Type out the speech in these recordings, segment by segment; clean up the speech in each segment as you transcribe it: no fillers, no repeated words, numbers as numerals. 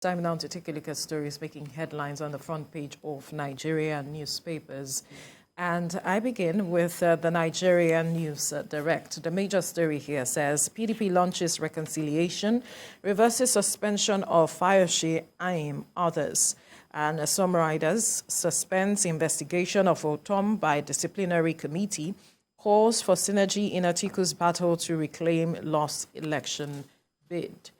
Time now to take a look at stories making headlines on the front page of Nigerian newspapers. And I begin with the Nigerian News Direct. The major story here says PDP launches reconciliation, reverses suspension of Fayose, Aim, others. And some riders suspends investigation of Otom by disciplinary committee, calls for synergy in Atiku's battle to reclaim lost election bid.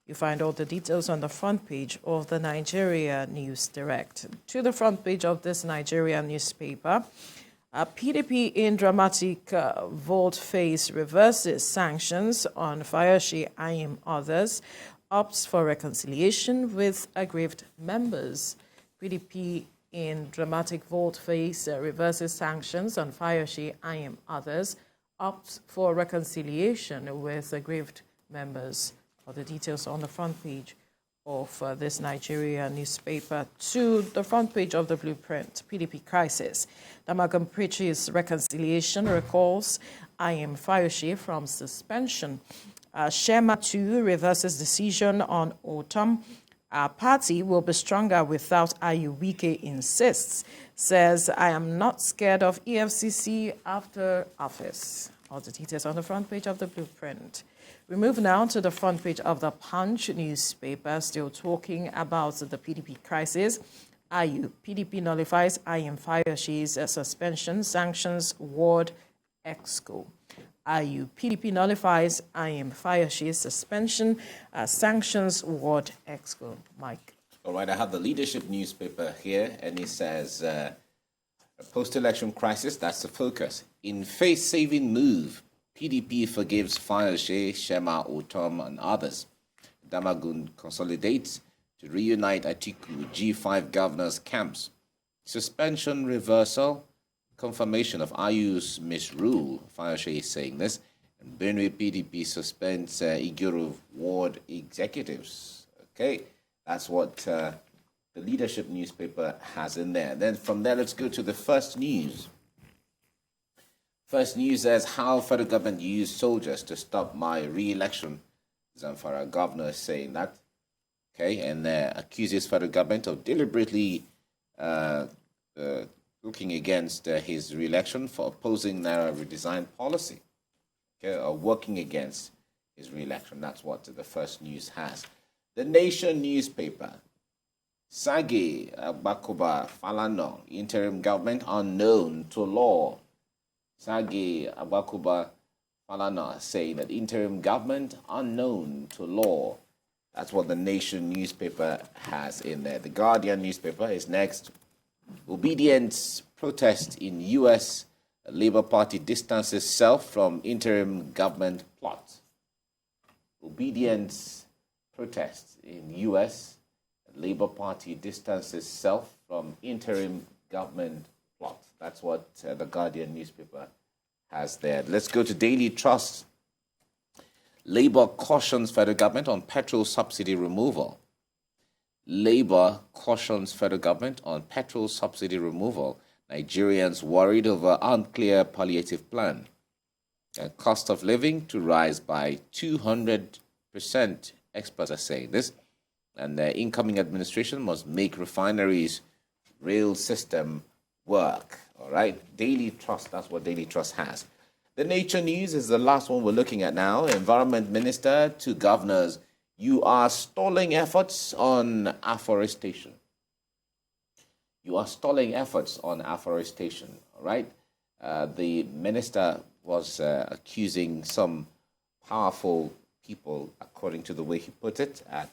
You find all the details on the front page of the Nigeria News Direct. To the front page of this Nigerian newspaper, PDP in dramatic volte-face reverses sanctions on Fayose, Aim, others, opts for reconciliation with aggrieved members. PDP in dramatic volte-face reverses sanctions on Fayose, Aim, others, opts for reconciliation with aggrieved members. All the details on the front page of this Nigeria newspaper. To the front page of the blueprint, PDP crisis. Damagum preaches reconciliation, recalls Aim Fayose from suspension. Shema 2 reverses decision on Otom. Our party will be stronger without Ayuwike, insists. Says, I am not scared of EFCC after office. All the details on the front page of the blueprint. We move now to the front page of the Punch newspaper, still talking about the PDP crisis. PDP nullifies Aim Fayose's suspension, sanctions ward EXCO. PDP nullifies Aim Fayose's suspension, sanctions ward EXCO. Mike. All right, I have the leadership newspaper here, and it says, post-election crisis, that's the focus. In face-saving move, PDP forgives Fayose, Shema, Otom, and others. Damagum consolidates to reunite Atiku, G5 governors' camps. Suspension reversal, confirmation of Ayu's misrule. Fayose is saying this. And Benue PDP suspends Iguru ward executives. Okay, that's what the leadership newspaper has in there. Then from there, let's go to the First News. First News says how federal government used soldiers to stop my re-election. Zamfara governor is saying that. Okay, and accuses federal government of deliberately looking against his re-election for opposing Naira redesign policy. Okay, or working against his re-election. That's what the First News has. The Nation newspaper. Sage Bakoba Falana, interim government unknown to law. Sage Abakuba Falana saying that interim government unknown to law. That's what the Nation newspaper has in there. The Guardian newspaper is next. Obidients protest in U.S. Labour Party distances self from interim government plot. Obedience protests in U.S. Labour Party distances self from interim government plot. That's what the Guardian newspaper has there. Let's go to Daily Trust. Labour cautions federal government on petrol subsidy removal. Labour cautions federal government on petrol subsidy removal. Nigerians worried over unclear palliative plan. And cost of living to rise by 200%. Experts are saying this. And the incoming administration must make refineries rail system work. All right, Daily Trust, that's what Daily Trust has. The Nature News is the last one we're looking at now. Environment Minister to governors, you are stalling efforts on afforestation. You are stalling efforts on afforestation, all right? The minister was accusing some powerful people, according to the way he put it, as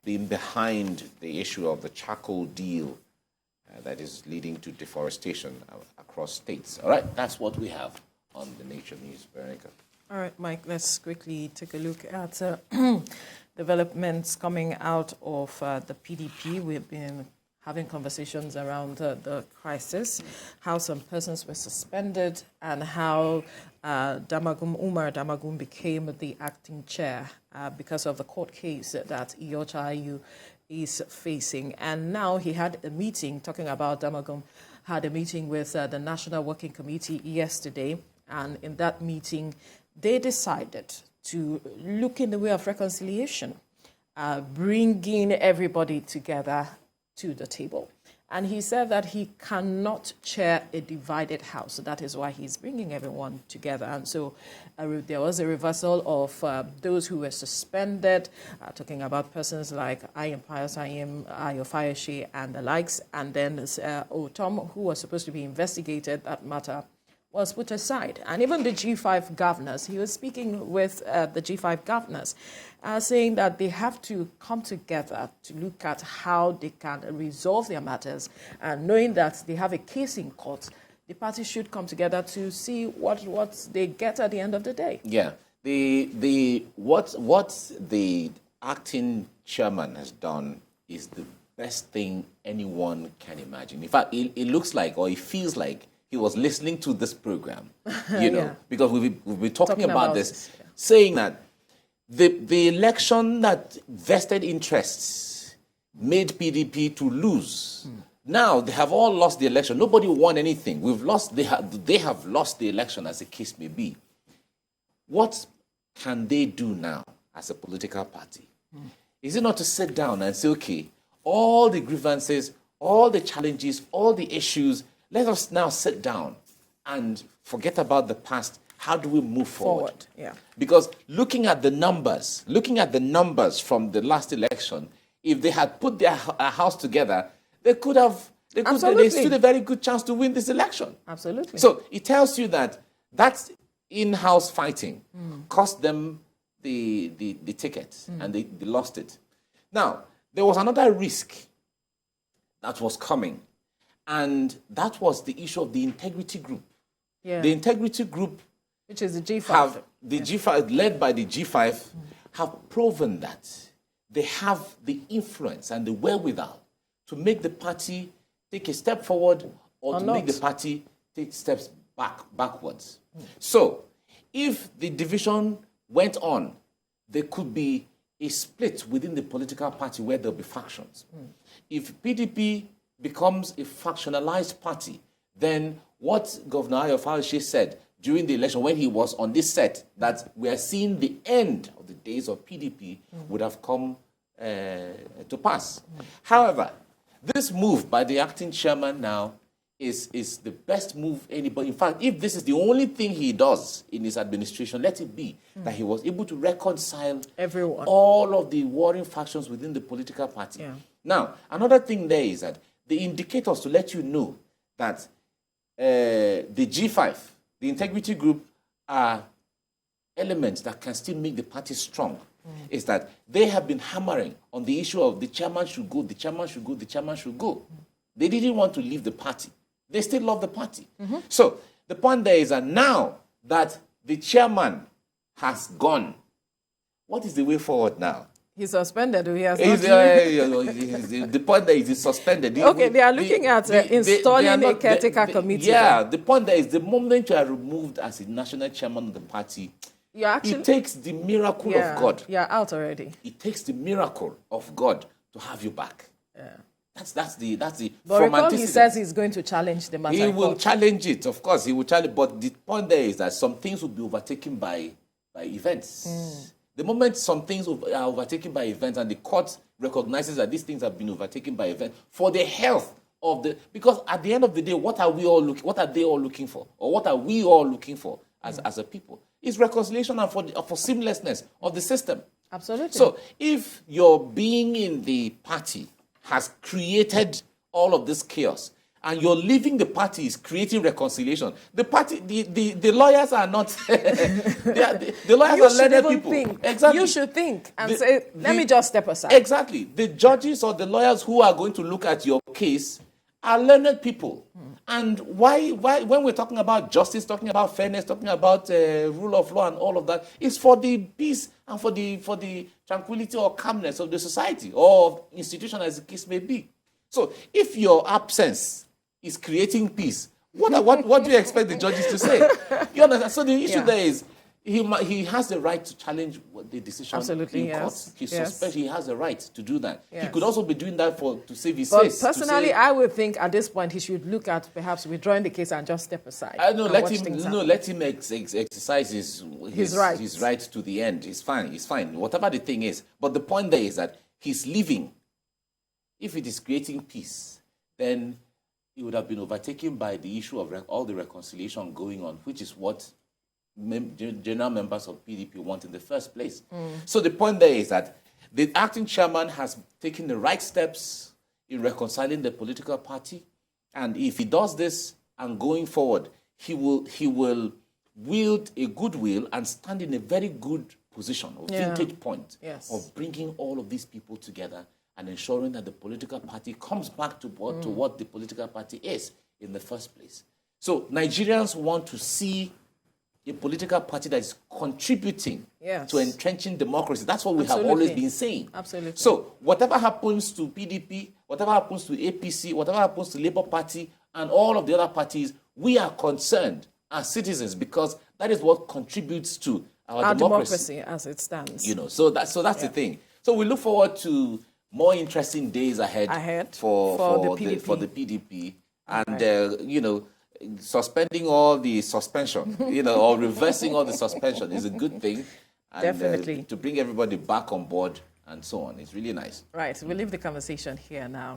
being behind the issue of the charcoal deal that is leading to deforestation across states. All right, that's what we have on the Nature News, Veronica. All right, Mike, let's quickly take a look at developments coming out of the PDP. We've been having conversations around the crisis, how some persons were suspended, and how Umar Damagum became the acting chair because of the court case that Iyocha Ayu is facing. And now he had a meeting, talking about Damagum, had a meeting with the National Working Committee yesterday, and in that meeting, they decided to look in the way of reconciliation. bringing everybody together to the table. And he said that he cannot chair a divided house. So that is why he's bringing everyone together. And so there was a reversal of those who were suspended, talking about persons like Ayim Pius, Ayim Ayofayoshi, and the likes. And then Otom, who was supposed to be investigated, that matter was put aside. And even the G5 governors, he was speaking with the G5 governors, saying that they have to come together to look at how they can resolve their matters, and knowing that they have a case in court, the parties should come together to see what they get at the end of the day. Yeah. What the acting chairman has done is the best thing anyone can imagine. In fact, it looks like, or it feels like, he was listening to this program, Yeah. because we've been talking about this, saying that the election that vested interests made PDP to lose. Now they have all lost the election. Nobody won anything. They have lost the election, as the case may be. What can they do now as a political party? Is it not to sit down and say, okay, all the grievances, all the challenges, all the issues, let us now sit down and forget about the past. How do we move forward? Yeah. Because looking at the numbers from the last election, if they had put their house together, they stood a very good chance to win this election. Absolutely. So it tells you that in-house fighting cost them the ticket, and they lost it. Now, there was another risk that was coming, and that was the issue of the integrity group. Yeah. The integrity group, which is the G5. G5, led by the G5, have proven that they have the influence and the wherewithal to make the party take a step forward or to make the party take steps backwards. So, if the division went on, there could be a split within the political party where there'll be factions. If PDP becomes a factionalized party, then what Governor Ayofayoshi said during the election when he was on this set, that we are seeing the end of the days of PDP, would have come to pass. However, this move by the acting chairman now is the best move anybody. In fact, if this is the only thing he does in his administration, let it be that he was able to reconcile everyone, all of the warring factions within the political party. Yeah. Now, another thing there is that the indicators to let you know that the G5, the integrity group, are elements that can still make the party strong, is that they have been hammering on the issue of the chairman should go, the chairman should go, the chairman should go. They didn't want to leave the party. They still love the party. So the point there is that now that the chairman has gone, what is the way forward now? He's suspended. He has the point there is he's suspended. Okay, they are looking at installing a caretaker committee. Yeah, the point there is the moment you are removed as a national chairman of the party, it takes the miracle of God. You're out already. It takes the miracle of God to have you back. Yeah. That's the but recall he says he's going to challenge the matter. He will challenge it, of course. He will challenge, but the point there is that some things will be overtaken by events. The moment some things are overtaken by events and the court recognizes that these things have been overtaken by events for the health of the, because at the end of the day, what are they all looking for? Or what are we all looking for as a people? It's reconciliation and for seamlessness of the system. Absolutely. So if your being in the party has created all of this chaos, and you're leaving the party is creating reconciliation. The party, the lawyers are not. The lawyers are learned people. Think. Exactly. You should think and say, let me just step aside. Exactly. The judges or the lawyers who are going to look at your case are learned people. And why when we're talking about justice, talking about fairness, talking about rule of law and all of that, it's for the peace and for the tranquility or calmness of the society or institution, as the case may be. So if your absence is creating peace, what do you expect the judges to say? You understand? So the issue there is He has the right to challenge the decision Absolutely, in court. yes. He has the right to do that. He Yes. could also be doing that to save his But face. personally, I would think at this point he should look at perhaps withdrawing the case and just step aside. Let him exercise his right. His right to the end. He's fine. Whatever the thing is. But the point there is that he's leaving. If it is creating peace, then it would have been overtaken by the issue of all the reconciliation going on, which is what general members of PDP want in the first place. So the point there is that the acting chairman has taken the right steps in reconciling the political party, and if he does this and going forward, he will wield a goodwill and stand in a very good position or vintage point of bringing all of these people together and ensuring that the political party comes back to what the political party is in the first place. So Nigerians want to see a political party that is contributing to entrenching democracy. That's what we have always been saying. Absolutely. So whatever happens to PDP, whatever happens to APC, whatever happens to Labour Party and all of the other parties, we are concerned as citizens because that is what contributes to our democracy as it stands. So that's the thing. So we look forward to more interesting days ahead for the PDP and suspending all the suspension, or reversing all the suspension is a good thing. And, definitely. To bring everybody back on board and so on. It's really nice. Right. We'll leave the conversation here now.